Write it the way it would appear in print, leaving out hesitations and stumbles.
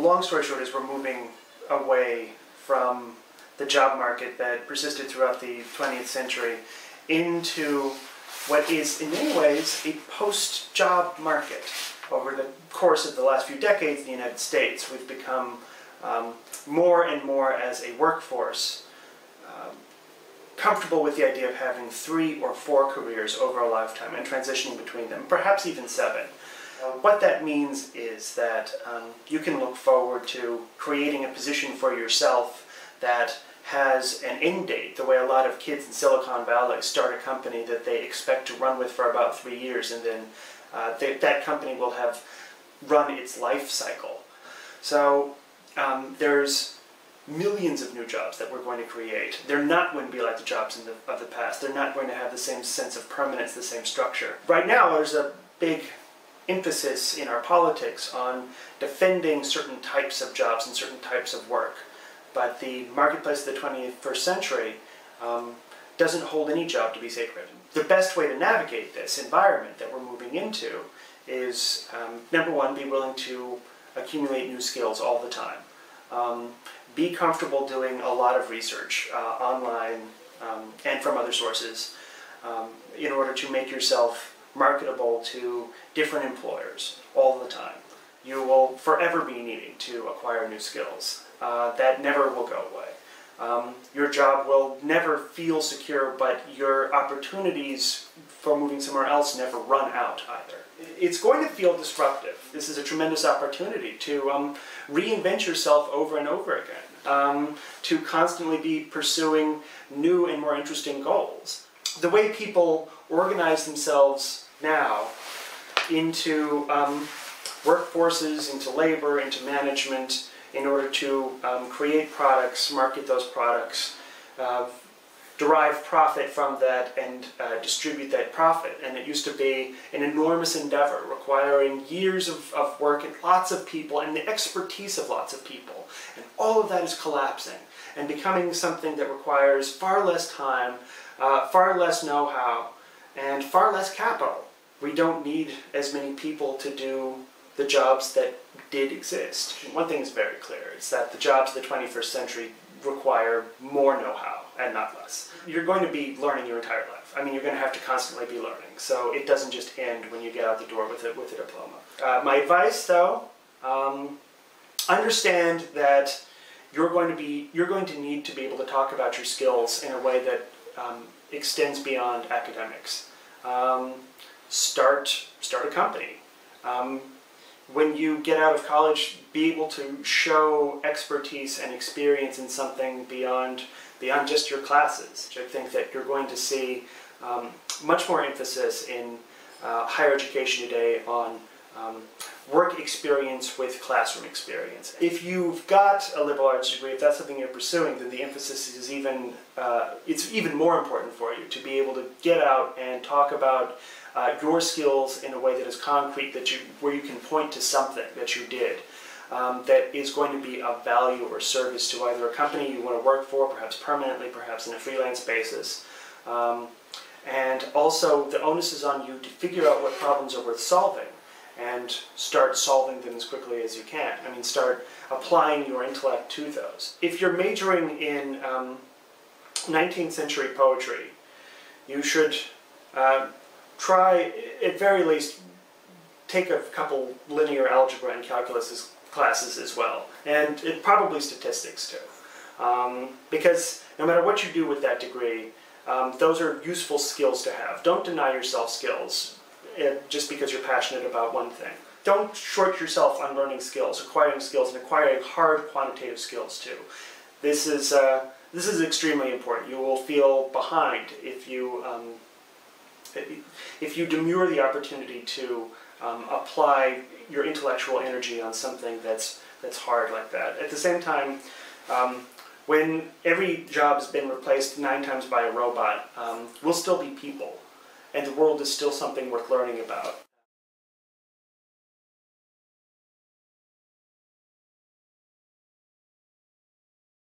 long story short is we're moving away from the job market that persisted throughout the 20th century into what is in many ways a post-job market. Over the course of the last few decades in the United States, we've become more and more as a workforce comfortable with the idea of having 3 or 4 careers over a lifetime and transitioning between them, perhaps even 7. What that means is that you can look forward to creating a position for yourself that has an end date, the way a lot of kids in Silicon Valley start a company that they expect to run with for about 3 years, and then that company will have run its life cycle. So there's millions of new jobs that we're going to create. They're not going to be like the jobs of the past. They're not going to have the same sense of permanence, the same structure. Right now there's a big emphasis in our politics on defending certain types of jobs and certain types of work. But the marketplace of the 21st century doesn't hold any job to be sacred. The best way to navigate this environment that we're moving into is, number one, be willing to accumulate new skills all the time. Be comfortable doing a lot of research online and from other sources in order to make yourself marketable to different employers all the time. You will forever be needing to acquire new skills. That never will go away. Your job will never feel secure, but your opportunities for moving somewhere else never run out either. It's going to feel disruptive. This is a tremendous opportunity to reinvent yourself over and over again, to constantly be pursuing new and more interesting goals. The way people organize themselves now into workforces, into labor, into management, in order to create products, market those products, derive profit from that, and distribute that profit. And it used to be an enormous endeavor requiring years of work and lots of people and the expertise of lots of people. And all of that is collapsing and becoming something that requires far less time, far less know-how, and far less capital. We don't need as many people to do the jobs that did exist. One thing is very clear, it's that the jobs of the 21st century require more know-how and not less. You're going to be learning your entire life. I mean, you're going to have to constantly be learning, so it doesn't just end when you get out the door with a diploma. My advice, though, understand that you're going to need to be able to talk about your skills in a way that extends beyond academics. Start a company. When you get out of college, be able to show expertise and experience in something beyond just your classes. I think that you're going to see much more emphasis in higher education today on work experience with classroom experience. If you've got a liberal arts degree, if that's something you're pursuing, then the emphasis is it's even more important for you to be able to get out and talk about your skills in a way that is concrete, where you can point to something that you did that is going to be of value or service to either a company you want to work for, perhaps permanently, perhaps on a freelance basis. And also the onus is on you to figure out what problems are worth solving and start solving them as quickly as you can. I mean, start applying your intellect to those. If you're majoring in 19th century poetry, you should try, at very least, take a couple linear algebra and calculus classes as well, and probably statistics too. Because no matter what you do with that degree, those are useful skills to have. Don't deny yourself skills just because you're passionate about one thing. Don't short yourself on learning skills, acquiring skills, and acquiring hard quantitative skills too. This is extremely important. You will feel behind if you demur the opportunity to apply your intellectual energy on something that's hard like that. At the same time, when every job has been replaced 9 times by a robot, we'll still be people, and the world is still something worth learning about.